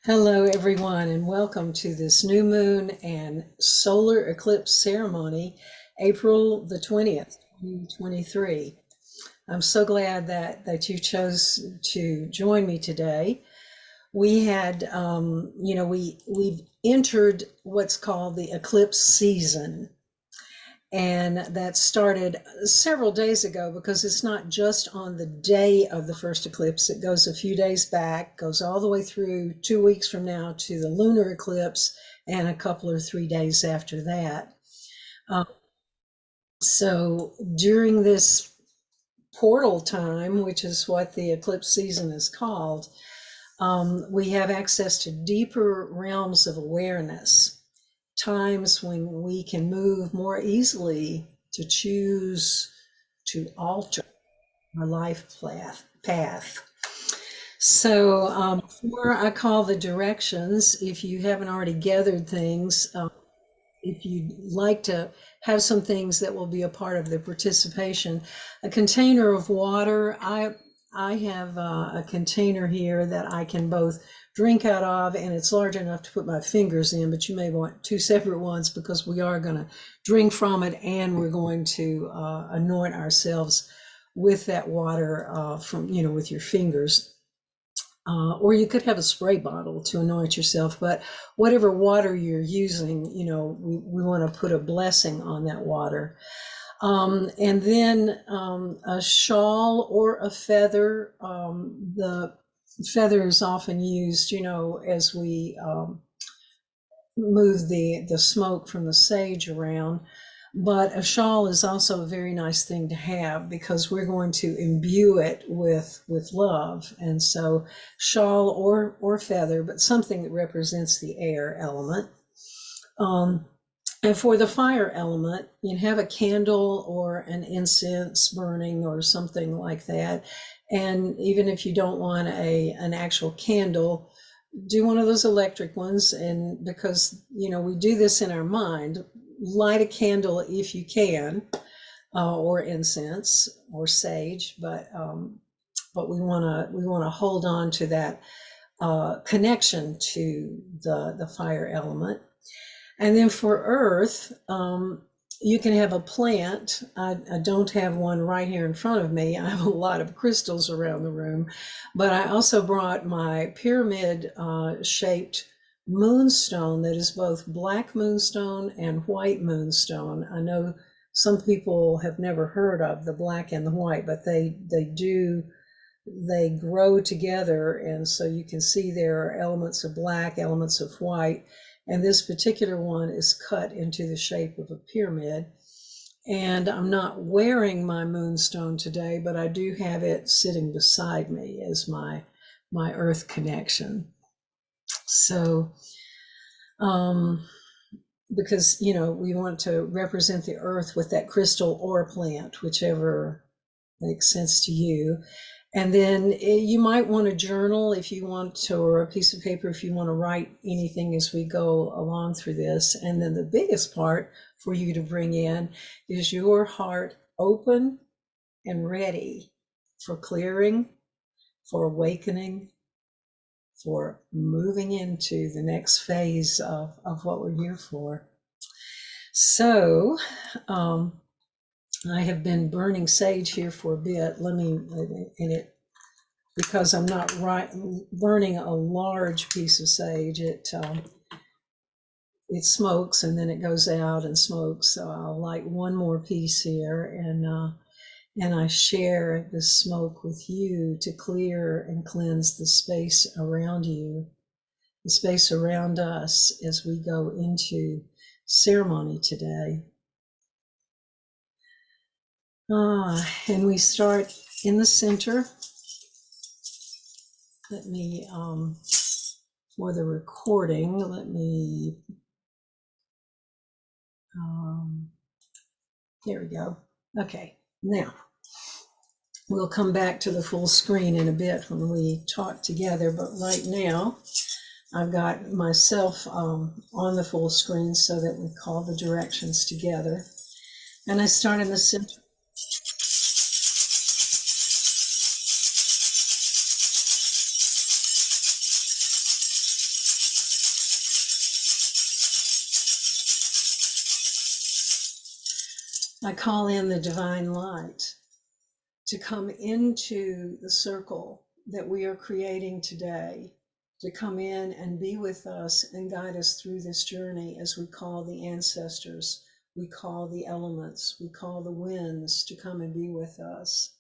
Hello, everyone, and welcome to this new moon and solar eclipse ceremony, April the 20th, 2023. I'm so glad that you chose to join me today. We had, we've entered what's called the eclipse season. And that started several days ago because it's not just on the day of the first eclipse. It goes a few days back, goes all the way through 2 weeks from now to the lunar eclipse and a couple or 3 days after that. So during this portal time, which is what the eclipse season is called, we have access to deeper realms of awareness, times when we can move more easily to choose to alter our life path. So before I call the directions, if you haven't already gathered things, if you'd like to have some things that will be a part of the participation, a container of water. I have a container here that I can both drink out of, and it's large enough to put my fingers in, but you may want two separate ones because we are going to drink from it and we're going to anoint ourselves with that water with your fingers. Or you could have a spray bottle to anoint yourself, but whatever water you're using, we want to put a blessing on that water. And then a shawl or a feather. The feather is often used, as we move the smoke from the sage around. But a shawl is also a very nice thing to have because we're going to imbue it with love. And so shawl or feather, but something that represents the air element. And for the fire element, you have a candle or an incense burning or something like that. And even if you don't want an actual candle, do one of those electric ones. And because, we do this in our mind, light a candle if you can, or incense or sage, but we want to hold on to that connection to the fire element. And then for earth, you can have a plant. I don't have one right here in front of me. I have a lot of crystals around the room, but I also brought my pyramid shaped moonstone that is both black moonstone and white moonstone. I know some people have never heard of the black and the white, but they grow together. And so you can see there are elements of black, elements of white. And this particular one is cut into the shape of a pyramid. And I'm not wearing my moonstone today, but I do have it sitting beside me as my earth connection. So, because, we want to represent the earth with that crystal or plant, whichever makes sense to you. And then you might want a journal if you want to, or a piece of paper if you want to write anything as we go along through this. And then the biggest part for you to bring in is your heart open and ready for clearing, for awakening, for moving into the next phase of what we're here for. So, I have been burning sage here for a bit. Because I'm not burning a large piece of sage, it smokes and then it goes out and smokes. So I'll light one more piece here, and I share the smoke with you to clear and cleanse the space around you, the space around us as we go into ceremony today. And we start in the center. Let me, for the recording, there we go. Okay, now we'll come back to the full screen in a bit when we talk together, but right now I've got myself on the full screen so that we call the directions together. And I start in the center. I call in the divine light to come into the circle that we are creating today, to come in and be with us and guide us through this journey as we call the ancestors, we call the elements, we call the winds to come and be with us.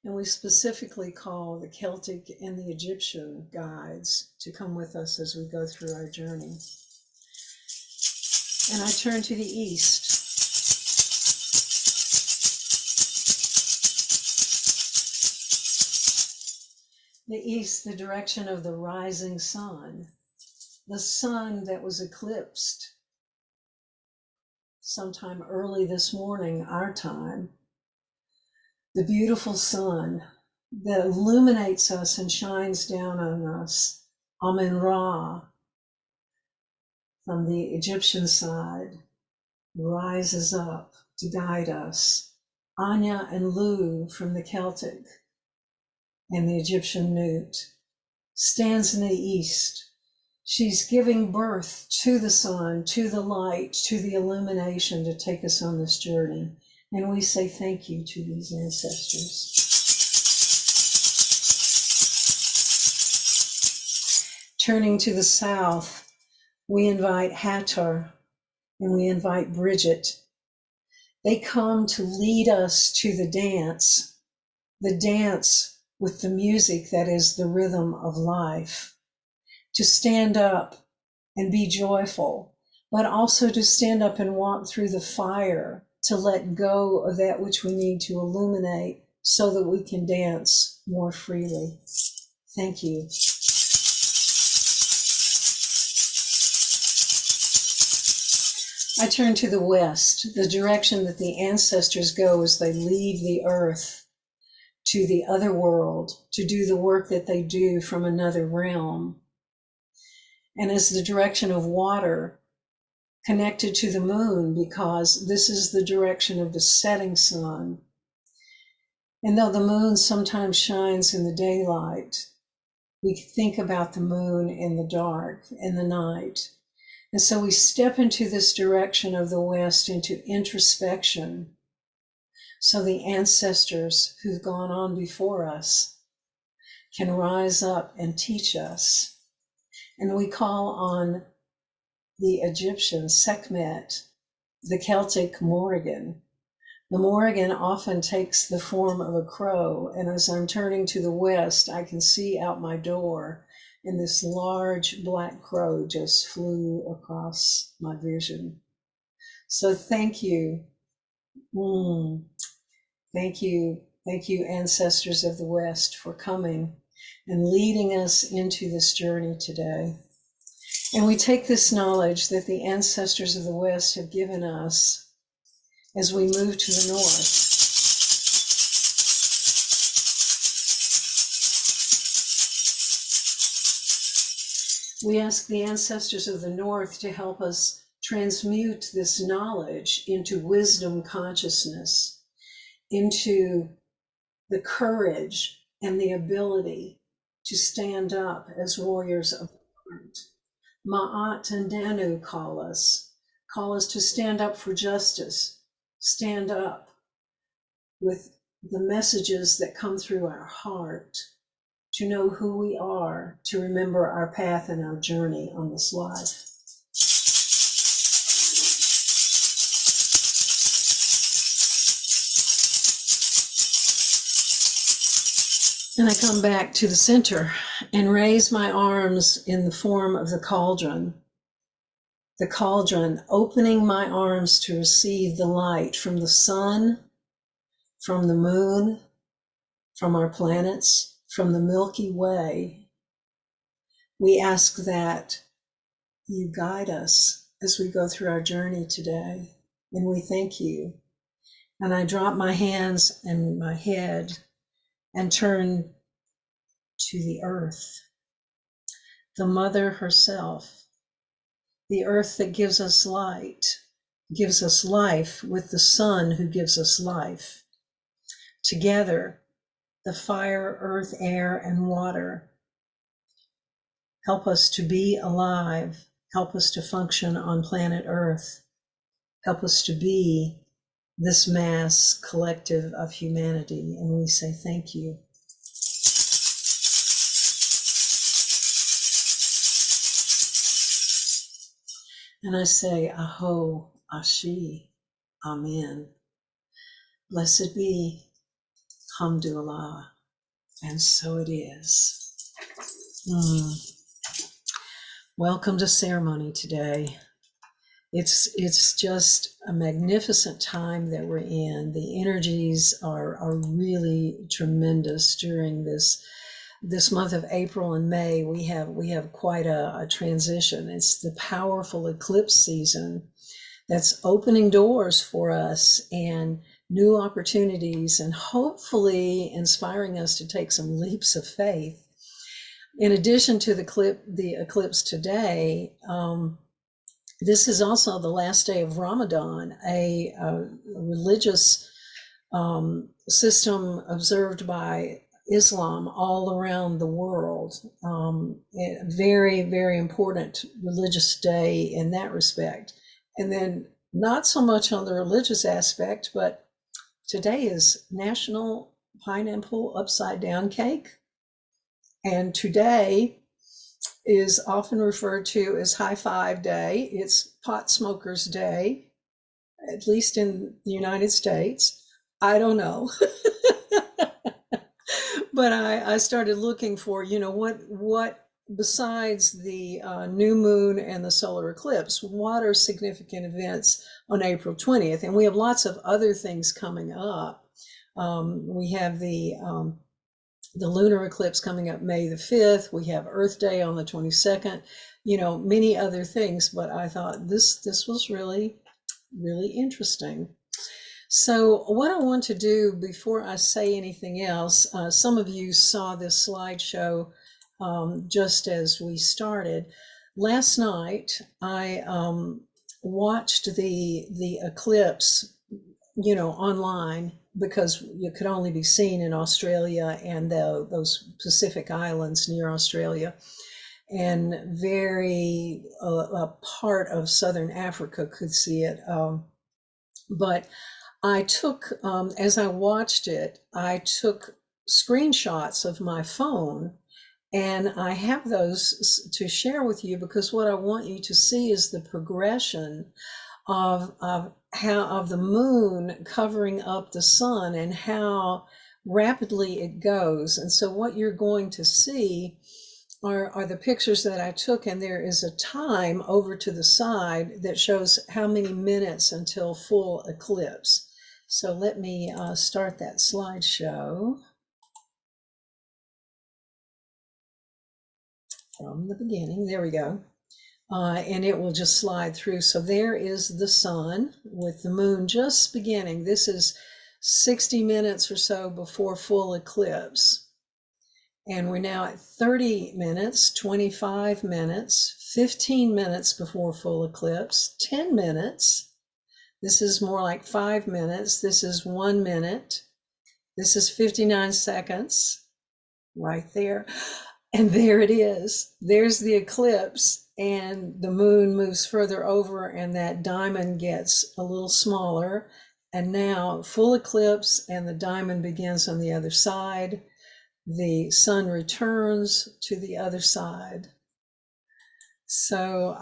And we specifically call the Celtic and the Egyptian guides to come with us as we go through our journey. And I turn to the east. The east, the direction of the rising sun, the sun that was eclipsed sometime early this morning, our time, the beautiful sun that illuminates us and shines down on us, Amen-Ra, from the Egyptian side, rises up to guide us. Anya and Lu from the Celtic and the Egyptian Newt stands in the east. She's giving birth to the sun, to the light, to the illumination to take us on this journey. And we say thank you to these ancestors. Turning to the south, we invite Hathor and we invite Bridget. They come to lead us to the dance with the music that is the rhythm of life, to stand up and be joyful, but also to stand up and walk through the fire, to let go of that which we need to illuminate so that we can dance more freely. Thank you. I turn to the west, the direction that the ancestors go as they leave the earth to the other world, to do the work that they do from another realm. And as the direction of water connected to the moon, because this is the direction of the setting sun. And though the moon sometimes shines in the daylight, we think about the moon in the dark, in the night. And so we step into this direction of the West, into introspection, so the ancestors who've gone on before us can rise up and teach us. And we call on the Egyptian Sekhmet, the Celtic Morrigan. The Morrigan often takes the form of a crow, and as I'm turning to the west, I can see out my door, and this large black crow just flew across my vision. So thank you. Thank you, ancestors of the West, for coming and leading us into this journey today. And we take this knowledge that the ancestors of the West have given us as we move to the north. We ask the ancestors of the north to help us transmute this knowledge into wisdom consciousness, into the courage and the ability to stand up as warriors of heart. Ma'at and Danu call us to stand up for justice, stand up with the messages that come through our heart, to know who we are, to remember our path and our journey on this life. And I come back to the center and raise my arms in the form of the cauldron, opening my arms to receive the light from the sun, from the moon, from our planets, from the Milky Way. We ask that you guide us as we go through our journey today, and we thank you. And I drop my hands and my head and turn to the earth, the mother herself, the earth that gives us light, gives us life with the sun who gives us life. Together, the fire, earth, air, and water help us to be alive, help us to function on planet Earth, help us to be this mass collective of humanity, and we say thank you. And I say, Aho, Ashi, Amen. Blessed be, Hamdulillah, and so it is. Welcome to ceremony today. It's just a magnificent time that we're in. The energies are really tremendous during this month of April and May. We have quite a transition. It's the powerful eclipse season that's opening doors for us and new opportunities, and hopefully inspiring us to take some leaps of faith. In addition to the eclipse today, this is also the last day of Ramadan, a religious system observed by Islam all around the world. A very, very important religious day in that respect. And then not so much on the religious aspect, but today is National Pineapple Upside Down Cake. And today is often referred to as High Five Day. It's Pot Smokers Day, at least in the United States. I don't know. But I started looking for, what besides the new moon and the solar eclipse, what are significant events on April 20th? And we have lots of other things coming up. We have the lunar eclipse coming up May the 5th. We have Earth Day on the 22nd, many other things, but I thought this was really, really interesting. So what I want to do before I say anything else, some of you saw this slideshow just as we started. Last night, I watched the eclipse, online, because it could only be seen in Australia and those Pacific islands near Australia, and very a part of Southern Africa could see it. But I took, as I watched it, I took screenshots of my phone, and I have those to share with you, because what I want you to see is the progression of the moon covering up the sun and how rapidly it goes. And so what you're going to see are the pictures that I took, and there is a time over to the side that shows how many minutes until full eclipse. So let me start that slideshow from the beginning. There we go. And it will just slide through. So there is the sun with the moon just beginning. This is 60 minutes or so before full eclipse. And we're now at 30 minutes, 25 minutes, 15 minutes before full eclipse, 10 minutes. This is more like 5 minutes. This is 1 minute. This is 59 seconds right there. And there it is. There's the eclipse, and the moon moves further over, and that diamond gets a little smaller. And now full eclipse, and the diamond begins on the other side. The sun returns to the other side. So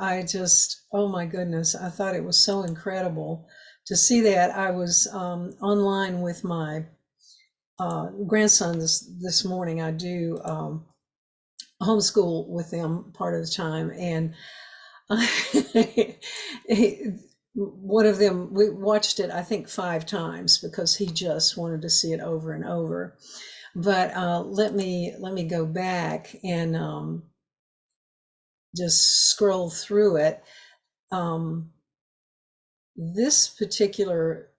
oh my goodness, I thought it was so incredible to see that. I was online with my grandson this morning. I do homeschool with them part of the time, and one of them, we watched it I think 5 times because he just wanted to see it over and over. But let me go back and just scroll through it. This particular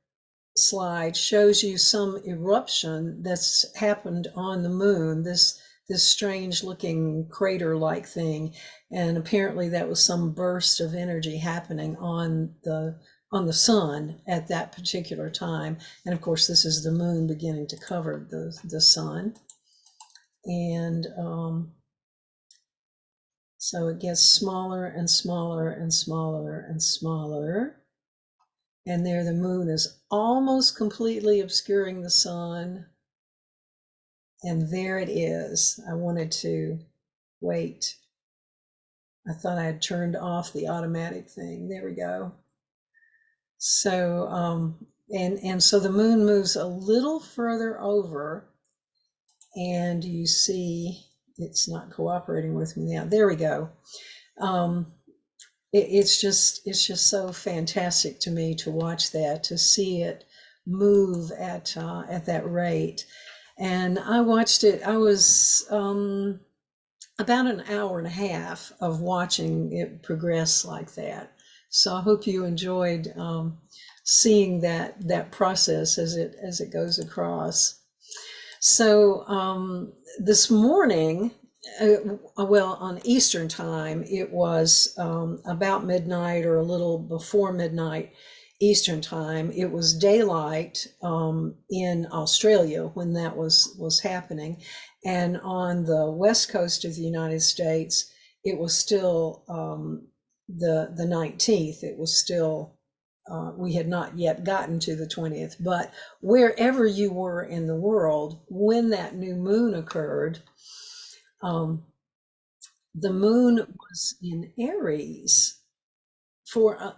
slide shows you some eruption that's happened on the moon, this strange looking crater like thing, and apparently that was some burst of energy happening on the sun at that particular time. And of course this is the moon beginning to cover the sun, and so it gets smaller and smaller and smaller and smaller. And there the moon is almost completely obscuring the sun. And there it is. I wanted to wait. I thought I had turned off the automatic thing. There we go. So, and so the moon moves a little further over, and you see it's not cooperating with me now. There we go. It's just so fantastic to me to watch that, to see it move at that rate. And I watched it. I was about an hour and a half of watching it progress like that. So I hope you enjoyed seeing that process as it goes across. So this morning, well, on Eastern time, it was about midnight or a little before midnight Eastern time. It was daylight in Australia when that was happening, and on the west coast of the United States, it was still the 19th. It was still we had not yet gotten to the 20th, but wherever you were in the world when that new moon occurred, the moon was in Aries for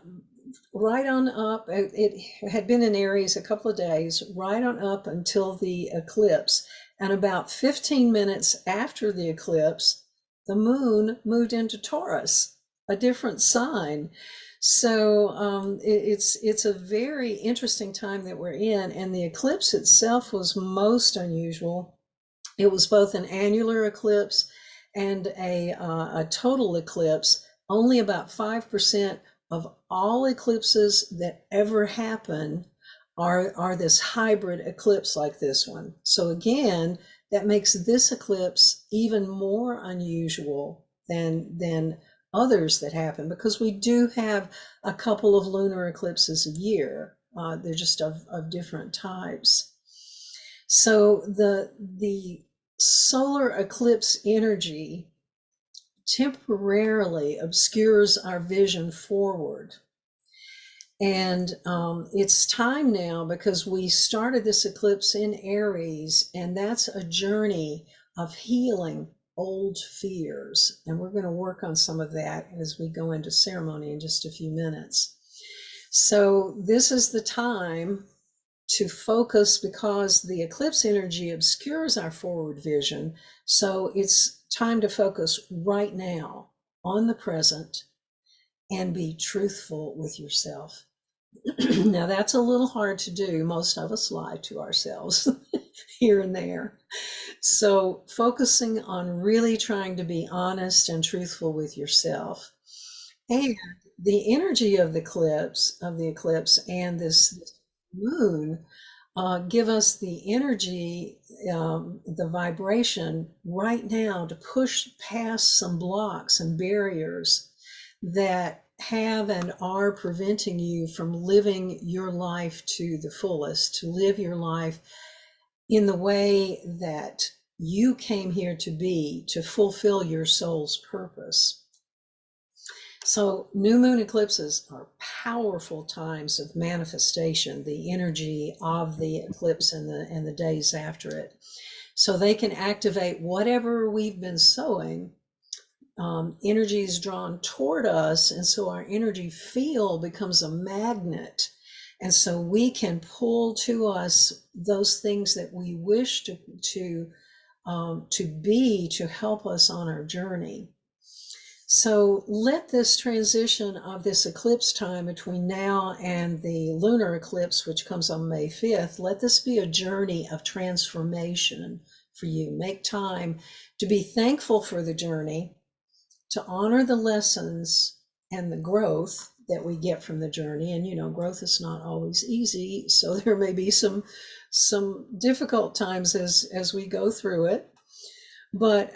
right on up. It had been in Aries a couple of days, right on up until the eclipse. And about 15 minutes after the eclipse, the moon moved into Taurus, a different sign. So it's a very interesting time that we're in, and the eclipse itself was most unusual. It was both an annular eclipse and a total eclipse. Only about 5% of all eclipses that ever happen are this hybrid eclipse like this one. So again, that makes this eclipse even more unusual than others that happen, because we do have a couple of lunar eclipses a year. They're just of different types. So the solar eclipse energy temporarily obscures our vision forward. And it's time now, because we started this eclipse in Aries, and that's a journey of healing old fears. And we're going to work on some of that as we go into ceremony in just a few minutes. So this is the time to focus, because the eclipse energy obscures our forward vision. So it's time to focus right now on the present and be truthful with yourself. Now, that's a little hard to do. Most of us lie to ourselves here and there. So focusing on really trying to be honest and truthful with yourself. And the energy of the eclipse and this moon give us the energy, the vibration right now to push past some blocks and barriers that have and are preventing you from living your life to the fullest, to live your life in the way that you came here to be, to fulfill your soul's purpose. So new moon eclipses are powerful times of manifestation, the energy of the eclipse and the days after it. So they can activate whatever we've been sowing. Energy is drawn toward us, and so our energy field becomes a magnet. And so we can pull to us those things that we wish to be, to help us on our journey. So let this transition of this eclipse time between now and the lunar eclipse, which comes on May 5th, let this be a journey of transformation for you. Make time to be thankful for the journey, to honor the lessons and the growth that we get from the journey. And, you know, growth is not always easy. So there may be some difficult times as we go through it. But,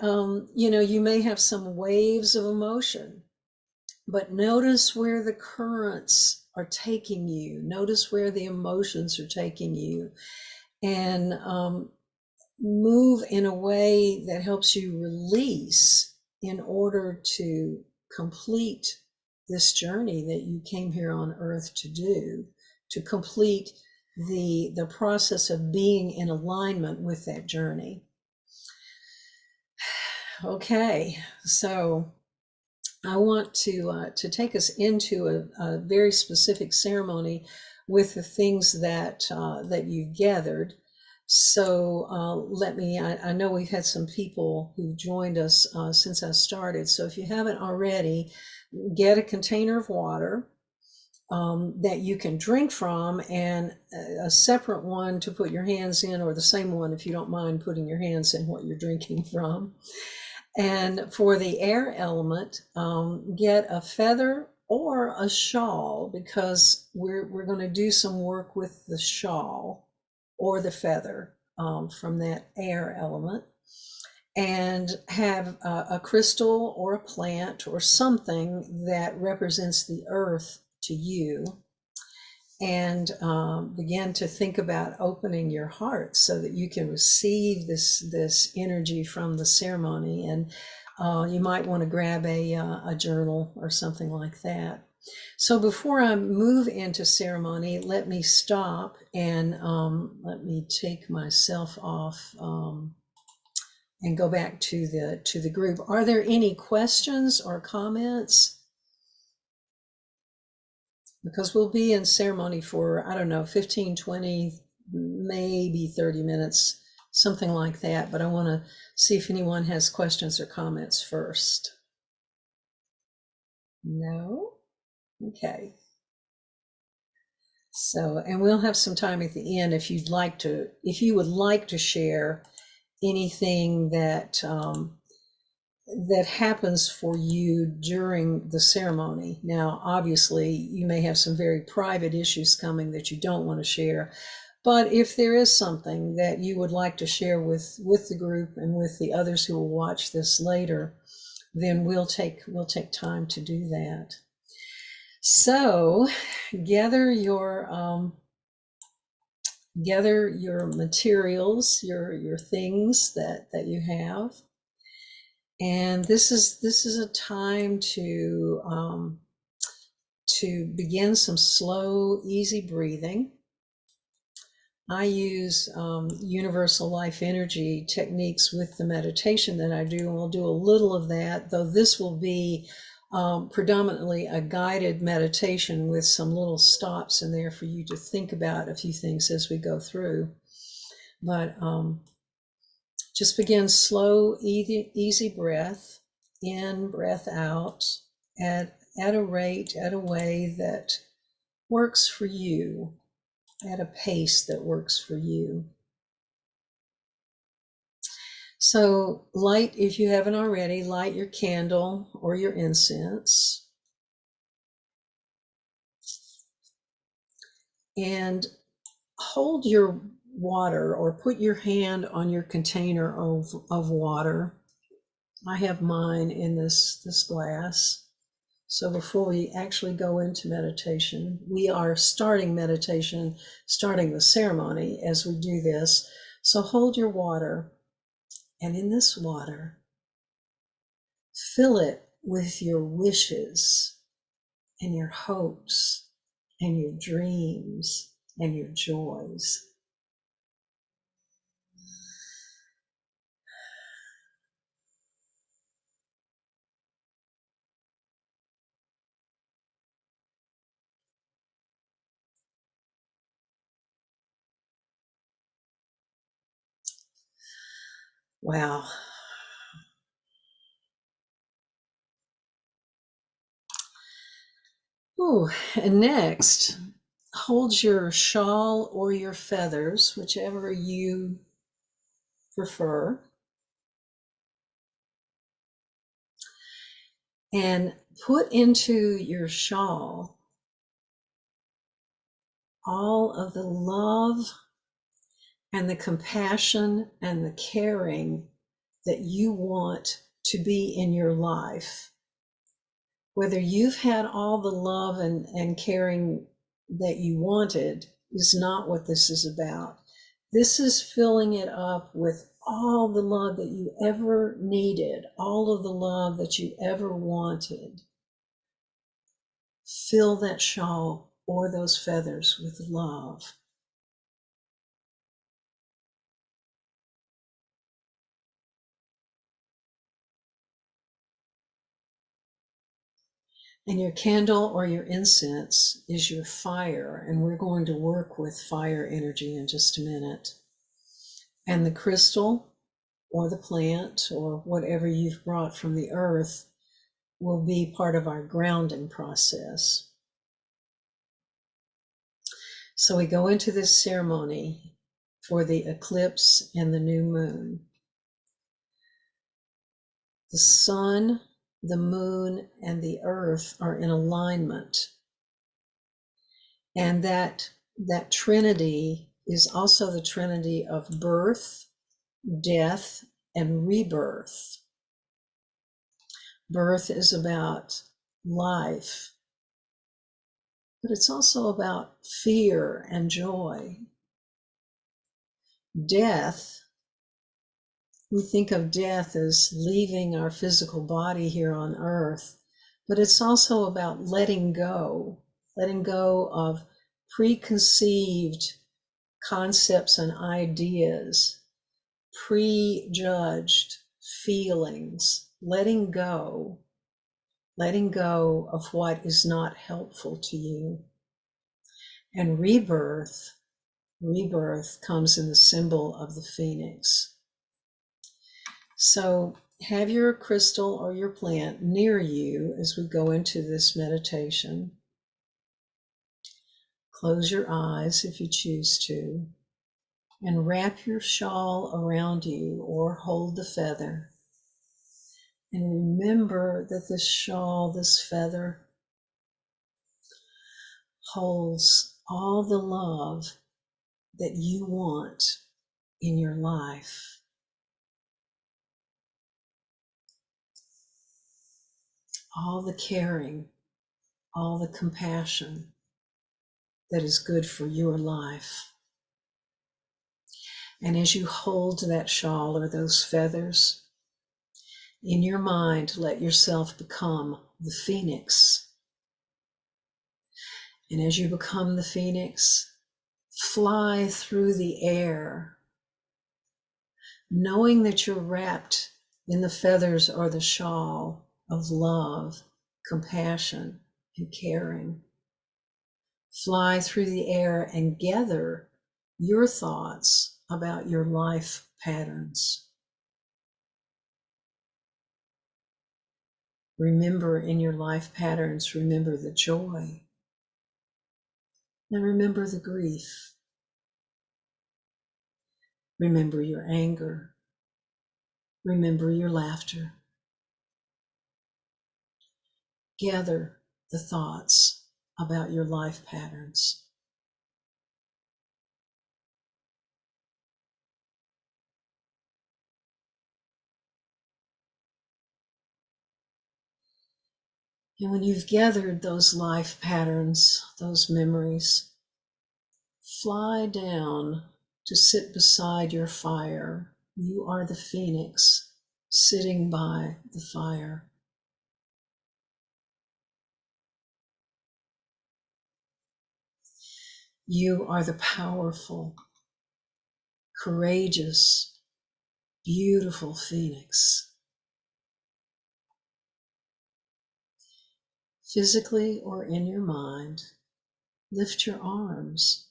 you know, you may have some waves of emotion, but notice where the currents are taking you. Notice where the emotions are taking you, and move in a way that helps you release in order to complete this journey that you came here on earth to do, to complete the process of being in alignment with that journey. Okay, so I want to take us into a very specific ceremony with the things that that you've gathered. So I know we've had some people who joined us since I started. So if you haven't already, get a container of water that you can drink from, and a separate one to put your hands in, or the same one if you don't mind putting your hands in what you're drinking from. And for the air element, get a feather or a shawl, because we're going to do some work with the shawl or the feather from that air element. And have a crystal or a plant or something that represents the earth to you, and begin to think about opening your heart so that you can receive this energy from the ceremony. And you might want to grab a journal or something like that. So before I move into ceremony, let me stop and let me take myself off and go back to the group. Are there any questions or comments? Because we'll be in ceremony for, I don't know, 15, 20, maybe 30 minutes, something like that. But I want to see if anyone has questions or comments first. No? Okay. So, and we'll have some time at the end if you'd like to, if you would like to share anything that that happens for you during the ceremony. Now, obviously, you may have some very private issues coming that you don't want to share, but if there is something that you would like to share with the group and with the others who will watch this later, then we'll take time to do that. So, gather your materials, your things that you have. And this is a time to begin some slow, easy breathing. I use universal life energy techniques with the meditation that I do, and we'll do a little of that, though this will be predominantly a guided meditation with some little stops in there for you to think about a few things as we go through. But just begin slow, easy breath in, breath out, at a rate, at a way that works for you, at a pace that works for you. So light, if you haven't already, light your candle or your incense. And hold your water, or put your hand on your container of water. I have mine in this glass. So before we actually go into meditation, we are starting meditation, starting the ceremony as we do this. So hold your water, and in this water, fill it with your wishes and your hopes and your dreams and your joys. Wow. Ooh, and next, hold your shawl or your feathers, whichever you prefer, and put into your shawl all of the love and the compassion and the caring that you want to be in your life. Whether you've had all the love and caring that you wanted is not what this is about. This is filling it up with all the love that you ever needed, all of the love that you ever wanted. Fill that shawl or those feathers with love. And your candle or your incense is your fire, and we're going to work with fire energy in just a minute. And the crystal or the plant or whatever you've brought from the earth will be part of our grounding process. So we go into this ceremony for the eclipse and the new moon. The sun, the moon, and the earth are in alignment. And that trinity is also the trinity of birth, death, and rebirth. Birth is about life, but it's also about fear and joy. Death, we think of death as leaving our physical body here on earth, but it's also about letting go of preconceived concepts and ideas, prejudged feelings, letting go of what is not helpful to you. And rebirth comes in the symbol of the phoenix. So have your crystal or your plant near you as we go into this meditation. Close your eyes if you choose to, and wrap your shawl around you or hold the feather. And remember that this shawl, this feather, holds all the love that you want in your life. All the caring, all the compassion that is good for your life. And as you hold that shawl or those feathers, in your mind, let yourself become the phoenix. And as you become the phoenix, fly through the air, knowing that you're wrapped in the feathers or the shawl of love, compassion, and caring. Fly through the air and gather your thoughts about your life patterns. Remember in your life patterns, remember the joy and remember the grief. Remember your anger. Remember your laughter. Gather the thoughts about your life patterns. And when you've gathered those life patterns, those memories, fly down to sit beside your fire. You are the phoenix sitting by the fire. You are the powerful, courageous, beautiful phoenix. Physically or in your mind, lift your arms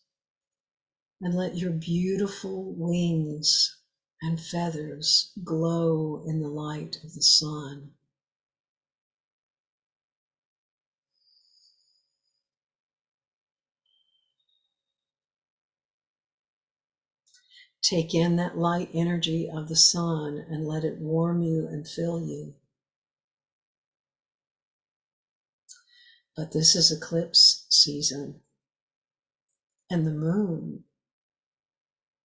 and let your beautiful wings and feathers glow in the light of the sun. Take in that light energy of the sun and let it warm you and fill you. But this is eclipse season, and the moon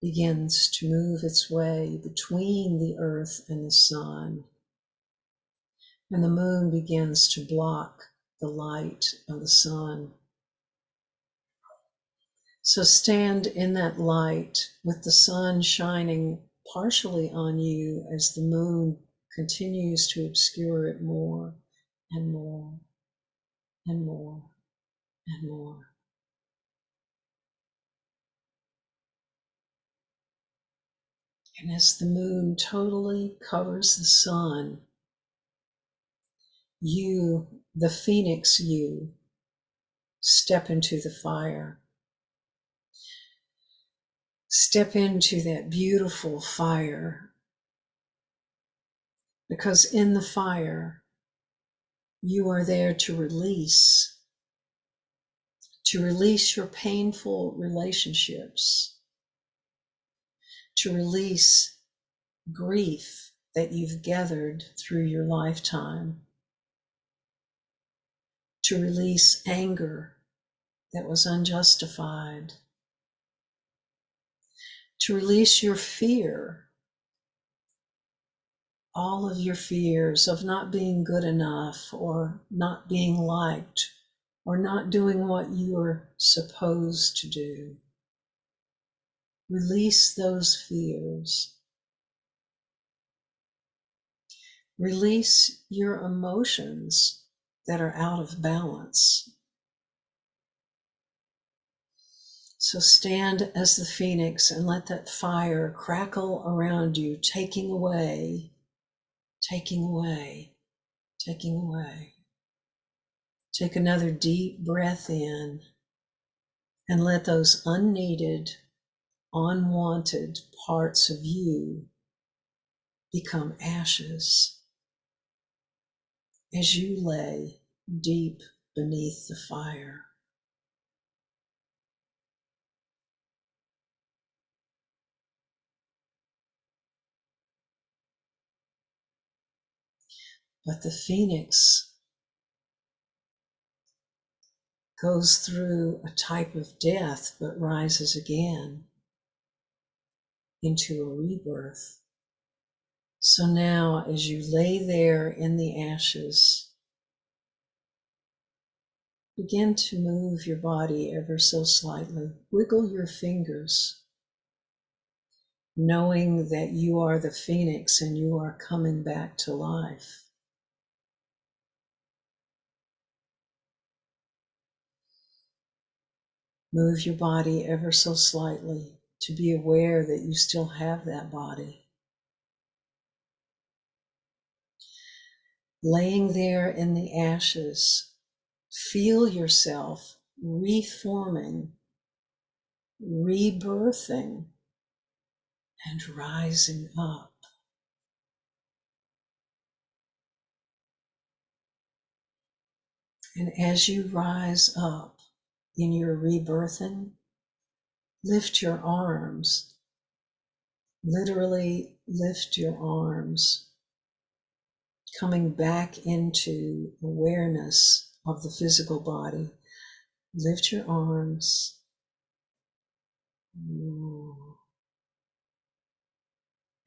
begins to move its way between the earth and the sun. And the moon begins to block the light of the sun. So stand in that light with the sun shining partially on you as the moon continues to obscure it more and more and more and more. And as the moon totally covers the sun, you, the phoenix you, step into the fire. Step into that beautiful fire, because in the fire, you are there to release your painful relationships, to release grief that you've gathered through your lifetime, to release anger that was unjustified, to release your fear, all of your fears of not being good enough or not being liked or not doing what you are supposed to do. Release those fears. Release your emotions that are out of balance. So stand as the phoenix and let that fire crackle around you, taking away, taking away, taking away. Take another deep breath in and let those unneeded, unwanted parts of you become ashes as you lay deep beneath the fire. But the phoenix goes through a type of death but rises again into a rebirth. So now, as you lay there in the ashes, begin to move your body ever so slightly. Wiggle your fingers, knowing that you are the phoenix and you are coming back to life. Move your body ever so slightly to be aware that you still have that body. Laying there in the ashes, feel yourself reforming, rebirthing, and rising up. And as you rise up in your rebirthing, lift your arms, literally lift your arms, coming back into awareness of the physical body. Lift your arms.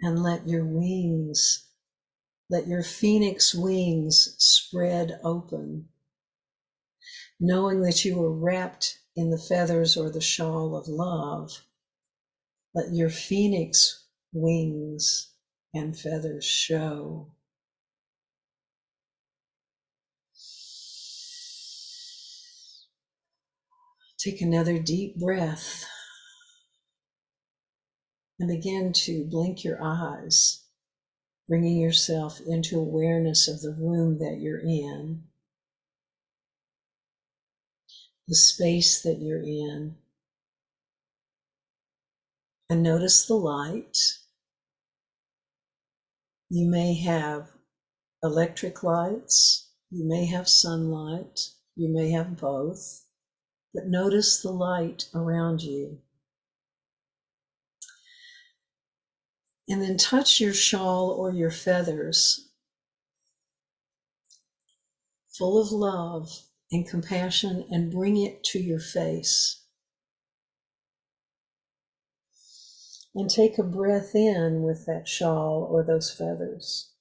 And let your wings, let your phoenix wings spread open, knowing that you are wrapped in the feathers or the shawl of love. Let your phoenix wings and feathers show. Take another deep breath and begin to blink your eyes, bringing yourself into awareness of the room that you're in, the space that you're in, and notice the light. You may have electric lights, you may have sunlight, you may have both, but notice the light around you. And then touch your shawl or your feathers, full of love and compassion, and bring it to your face. And take a breath in with that shawl or those feathers.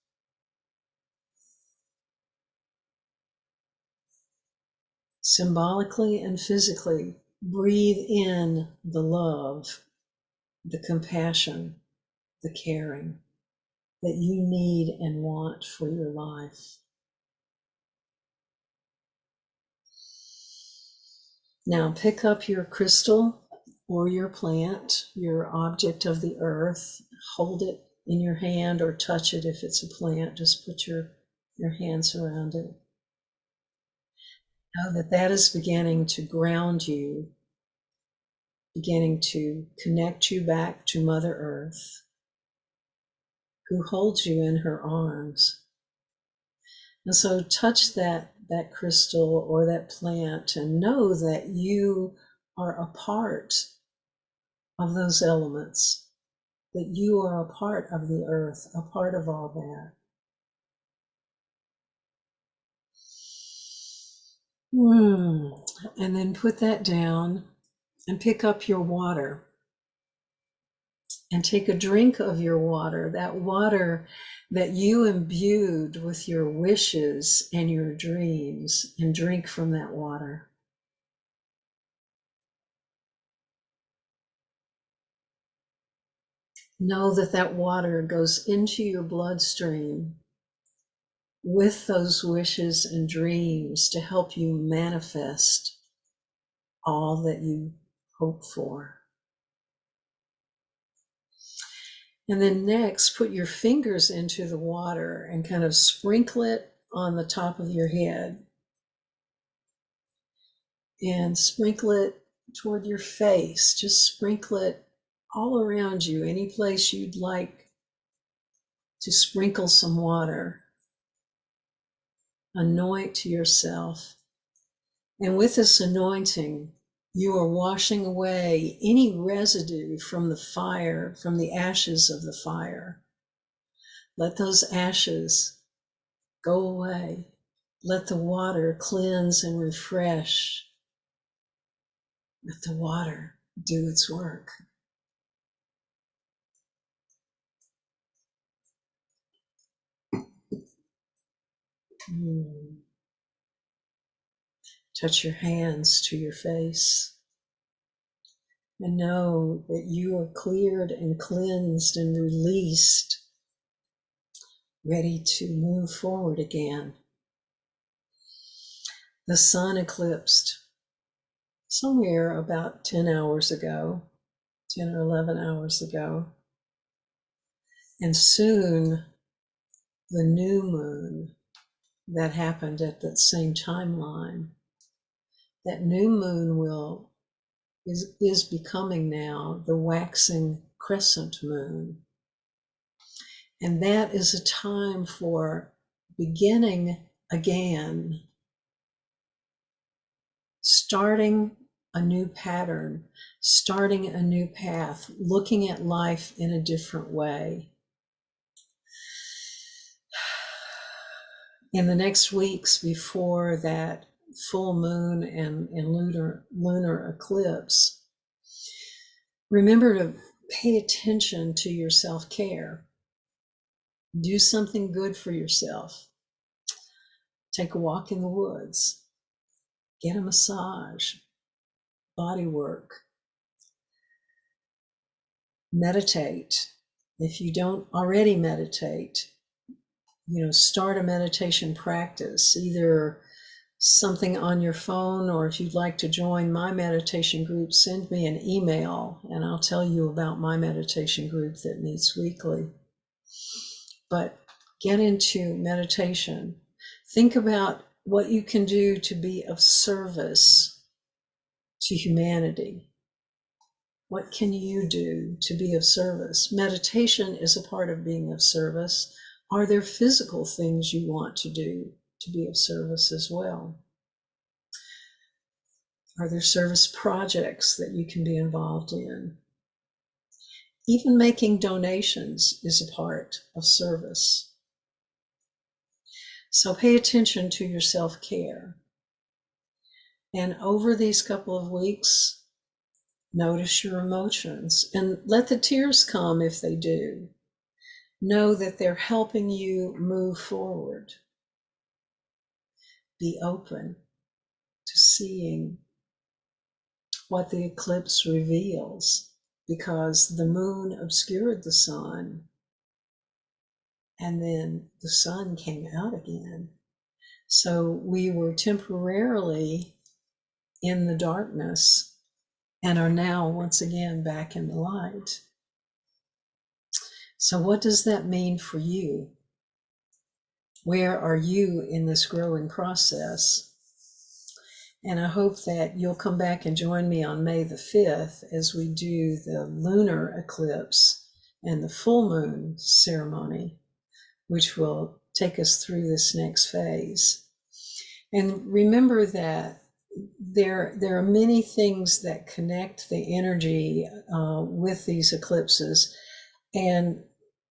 Symbolically and physically, breathe in the love, the compassion, the caring that you need and want for your life. Now pick up your crystal or your plant, your object of the earth. Hold it in your hand or touch it if it's a plant. Just put your hands around it. Know that that is beginning to ground you, beginning to connect you back to Mother Earth, who holds you in her arms. And so touch that crystal or that plant and know that you are a part of those elements, that you are a part of the earth, a part of all that. And then put that down and pick up your water and take a drink of your water, that water that you imbued with your wishes and your dreams, and drink from that water. Know that that water goes into your bloodstream with those wishes and dreams to help you manifest all that you hope for. And then next, put your fingers into the water and kind of sprinkle it on the top of your head. And sprinkle it toward your face. Just sprinkle it all around you, any place you'd like to sprinkle some water. Anoint yourself. And with this anointing, you are washing away any residue from the fire, from the ashes of the fire. Let those ashes go away. Let the water cleanse and refresh. Let the water do its work. Touch your hands to your face and know that you are cleared and cleansed and released, ready to move forward again. The sun eclipsed somewhere about 10 hours ago, 10 or 11 hours ago. And soon the new moon that happened at that same timeline, that new moon is becoming now the waxing crescent moon. And that is a time for beginning again, starting a new pattern, starting a new path, looking at life in a different way. In the next weeks before that full moon and lunar eclipse, remember to pay attention to your self-care. Do something good for yourself. Take a walk in the woods. Get a massage, body work. Meditate. If you don't already meditate, start a meditation practice, either something on your phone, or if you'd like to join my meditation group, send me an email and I'll tell you about my meditation group that meets weekly. But get into meditation. Think about what you can do to be of service to humanity. What can you do to be of service? Meditation is a part of being of service. Are there physical things you want to do to be of service as well? Are there service projects that you can be involved in? Even making donations is a part of service. So pay attention to your self-care. And over these couple of weeks, notice your emotions and let the tears come if they do. Know that they're helping you move forward. Be open to seeing what the eclipse reveals, because the moon obscured the sun and then the sun came out again. So we were temporarily in the darkness, and are now once again back in the light. So what does that mean for you? Where are you in this growing process? And I hope that you'll come back and join me on May the 5th as we do the lunar eclipse and the full moon ceremony, which will take us through this next phase. And remember that there are many things that connect the energy with these eclipses. And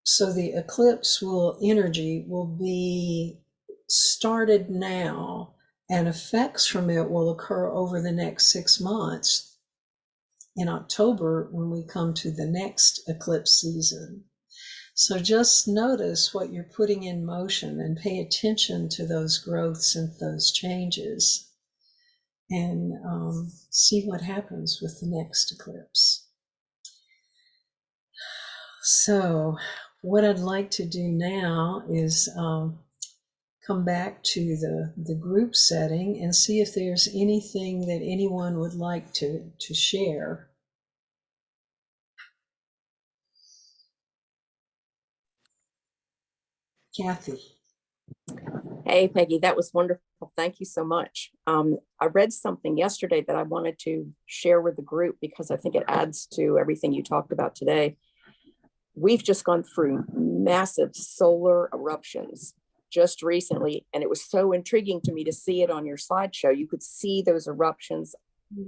so the eclipse energy will be started now, and effects from it will occur over the next 6 months in October when we come to the next eclipse season. So just notice what you're putting in motion and pay attention to those growths and those changes, and see what happens with the next eclipse. So what I'd like to do now is come back to the group setting and see if there's anything that anyone would like to share. Kathy. Hey, Peggy, that was wonderful. Thank you so much. I read something yesterday that I wanted to share with the group because I think it adds to everything you talked about today. We've just gone through massive solar eruptions just recently, and it was so intriguing to me to see it on your slideshow. You could see those eruptions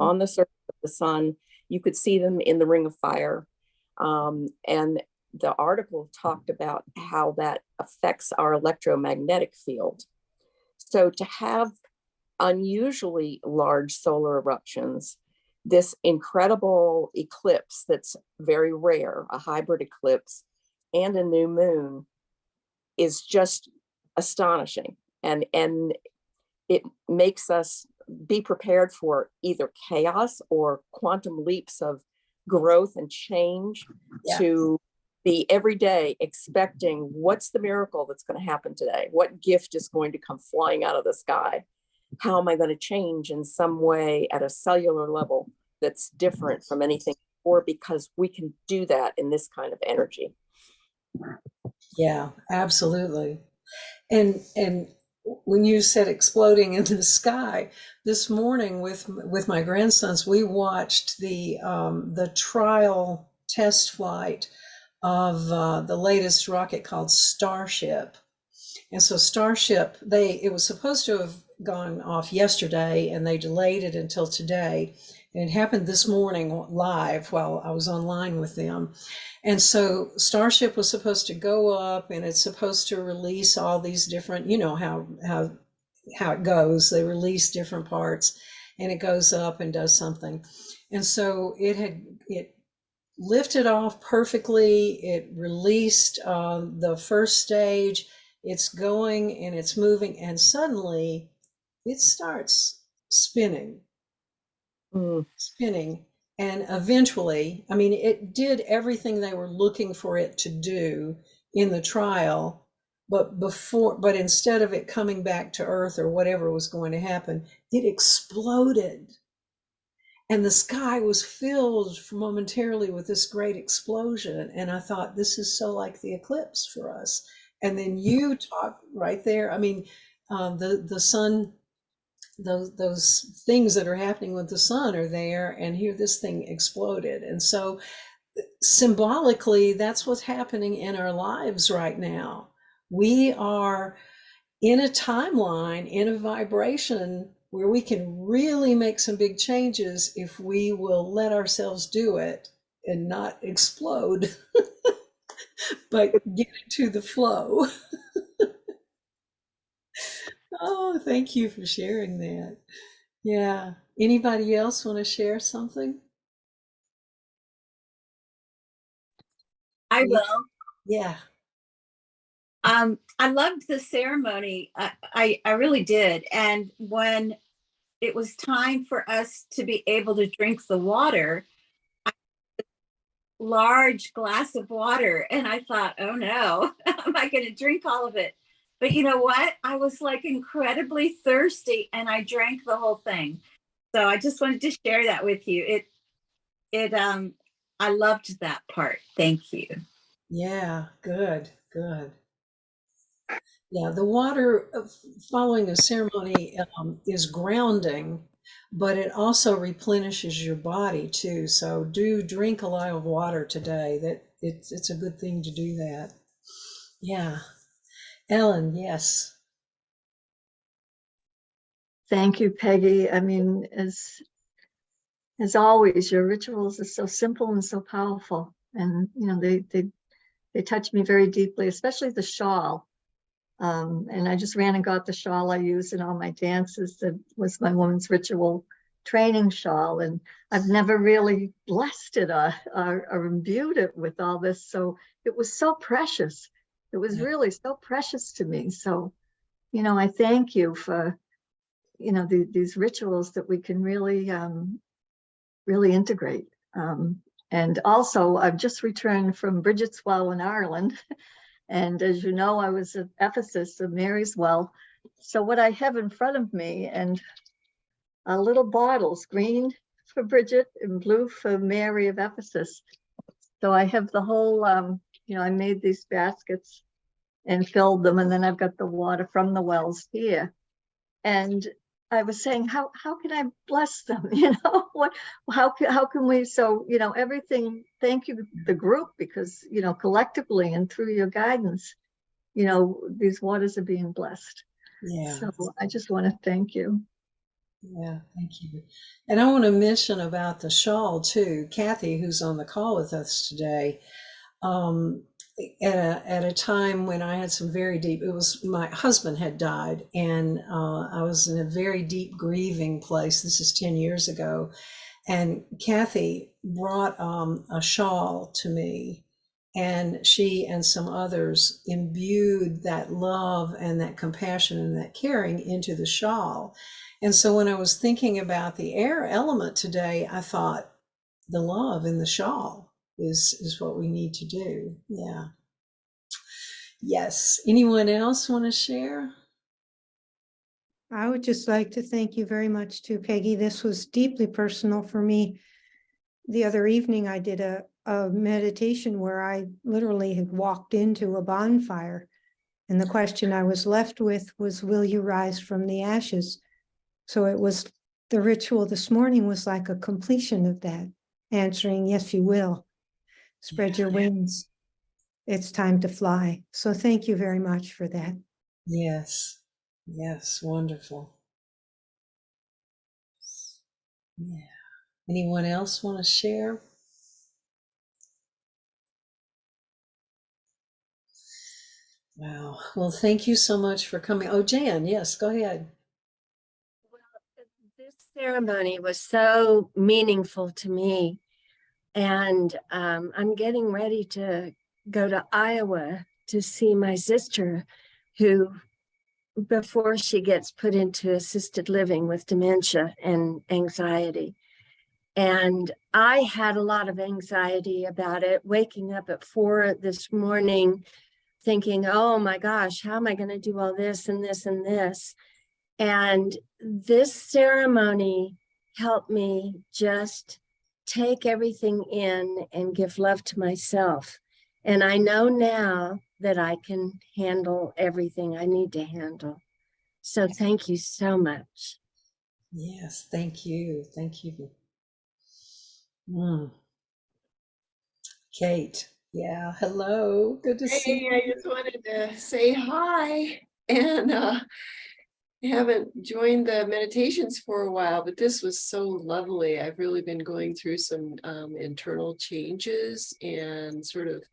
on the surface of the sun. You could see them in the ring of fire. And the article talked about how that affects our electromagnetic field. So to have unusually large solar eruptions, this incredible eclipse that's very rare, a hybrid eclipse, and a new moon is just astonishing. And it makes us be prepared for either chaos or quantum leaps of growth and change. Yeah. To be every day expecting what's the miracle that's going to happen today? What gift is going to come flying out of the sky? How am I going to change in some way at a cellular level that's different from anything before? Because we can do that in this kind of energy. Yeah, absolutely. And when you said exploding in the sky, this morning with my grandsons, we watched the trial test flight of the latest rocket called Starship. And so Starship, it was supposed to have gone off yesterday, and they delayed it until today. And it happened this morning live while I was online with them. And so Starship was supposed to go up, and it's supposed to release all these different, you know how it goes. They release different parts, and it goes up and does something. And so it lifted off perfectly. It released the first stage. It's going and it's moving, and suddenly it starts spinning. Spinning. And eventually, I mean, it did everything they were looking for it to do in the trial, but instead of it coming back to Earth or whatever was going to happen, it exploded. And the sky was filled momentarily with this great explosion. And I thought, this is so like the eclipse for us. And then you talk right there. I mean, the sun, those things that are happening with the sun are there, and here this thing exploded. And so symbolically, that's what's happening in our lives right now. We are in a timeline, in a vibration where we can really make some big changes if we will let ourselves do it and not explode, but get into the flow. Oh, thank you for sharing that. Yeah. Anybody else want to share something? I will. Yeah. I loved the ceremony. I really did. And when it was time for us to be able to drink the water, large glass of water, and I thought, oh no, am I going to drink all of it? But you know what? I was like incredibly thirsty, and I drank the whole thing. So I just wanted to share that with you. I loved that part. Thank you. Yeah, good, good. Yeah, the water following a ceremony is grounding, but it also replenishes your body too. So do drink a lot of water today. That it's a good thing to do that. Yeah. Ellen, yes. Thank you, Peggy. I mean, as always, your rituals are so simple and so powerful, and you know they touch me very deeply, especially the shawl. And I just ran and got the shawl I use in all my dances. That was my woman's ritual training shawl, and I've never really blessed it or imbued it with all this. So it was so precious. It was Yeah. really so precious to me. So, you know, I thank you for, you know, these rituals that we can really, really integrate. And also, I've just returned from Bridget's Well in Ireland. And as you know, I was at Ephesus of Mary's Well. So what I have in front of me and little bottles, green for Bridget and blue for Mary of Ephesus. So I have the whole, you know, I made these baskets and filled them, and then I've got the water from the wells here. And I was saying, how can I bless them? You know, how can we? So, you know, everything. Thank you, the group, because you know, collectively and through your guidance, you know, these waters are being blessed. Yeah. So I just want to thank you. Yeah, thank you. And I want to mention about the shawl too. Kathy, who's on the call with us today, um, at a time when I had some very deep, it was my husband had died, and I was in a very deep grieving place. This is 10 years ago. And Kathy brought a shawl to me, and she and some others imbued that love and that compassion and that caring into the shawl. And so when I was thinking about the air element today, I thought the love in the shawl is what we need to do. Yeah. Yes. Anyone else want to share? I would just like to thank you very much too, Peggy. This was deeply personal for me. The other evening, I did a meditation where I literally had walked into a bonfire. And the question I was left with was, will you rise from the ashes? So it was, the ritual this morning was like a completion of that, answering, yes, you will. Spread your wings. It's time to fly. So thank you very much for that. Yes. Yes. Wonderful. Yeah. Anyone else want to share? Wow. Well, thank you so much for coming. Oh, Jan, yes, go ahead. Well, this ceremony was so meaningful to me. And I'm getting ready to go to Iowa to see my sister, who, before she gets put into assisted living with dementia and anxiety. And I had a lot of anxiety about it, waking up at 4 this morning thinking, oh my gosh, how am I going to do all this and this and this? And this ceremony helped me just take everything in and give love to myself. And I know now that I can handle everything I need to handle. So thank you so much. Yes, thank you. Thank you. Mm. Kate, yeah, hello. Good to see Hey, I just wanted to say hi and haven't joined the meditations for a while, but this was so lovely. I've really been going through some internal changes, and sort of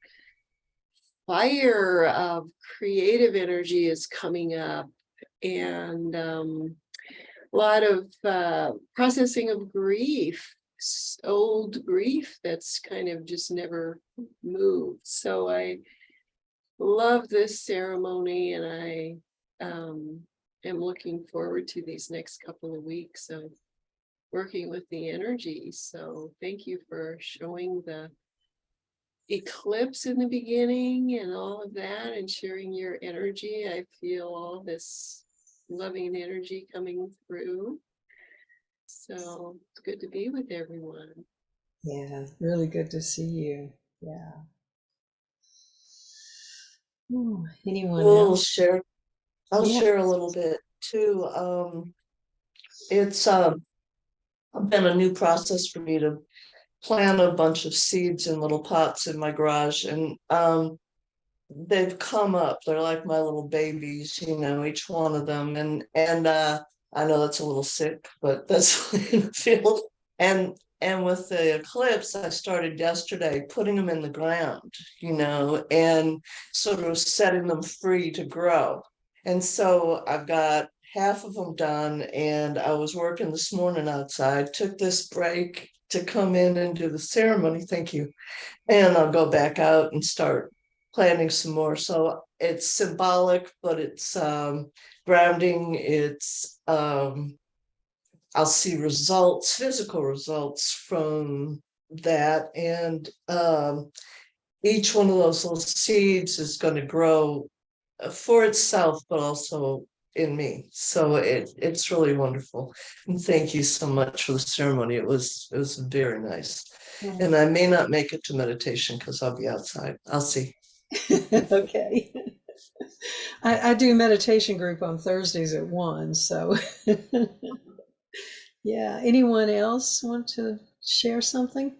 fire of creative energy is coming up, and a lot of processing of grief, old grief that's kind of just never moved. So I love this ceremony, and I am looking forward to these next couple of weeks of working with the energy. So thank you for showing the eclipse in the beginning and all of that, and sharing your energy. I feel all this loving energy coming through. So it's good to be with everyone. Yeah, really good to see you. Yeah. Ooh, anyone We'll else? share. I'll Yeah. share a little bit too. It's been a new process for me to plant a bunch of seeds in little pots in my garage, and they've come up. They're like my little babies, each one of them. And I know that's a little sick, but that's what I feel. And with the eclipse, I started yesterday putting them in the ground, and sort of setting them free to grow. And so I've got half of them done, and I was working this morning outside, took this break to come in and do the ceremony. Thank you. And I'll go back out and start planting some more. So it's symbolic, but it's grounding. It's I'll see results, physical results from that. And each one of those little seeds is going to grow for itself, but also in me. So it's really wonderful. And thank you so much for the ceremony. It was very nice. And I may not make it to meditation because I'll be outside. I'll see. Okay. I do meditation group on Thursdays at 1, so yeah. Anyone else want to share something?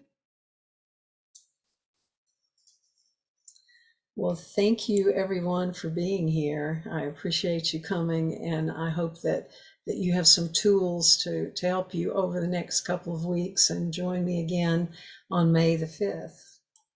Well, thank you everyone for being here. I appreciate you coming, and I hope that you have some tools to help you over the next couple of weeks, and join me again on May the 5th.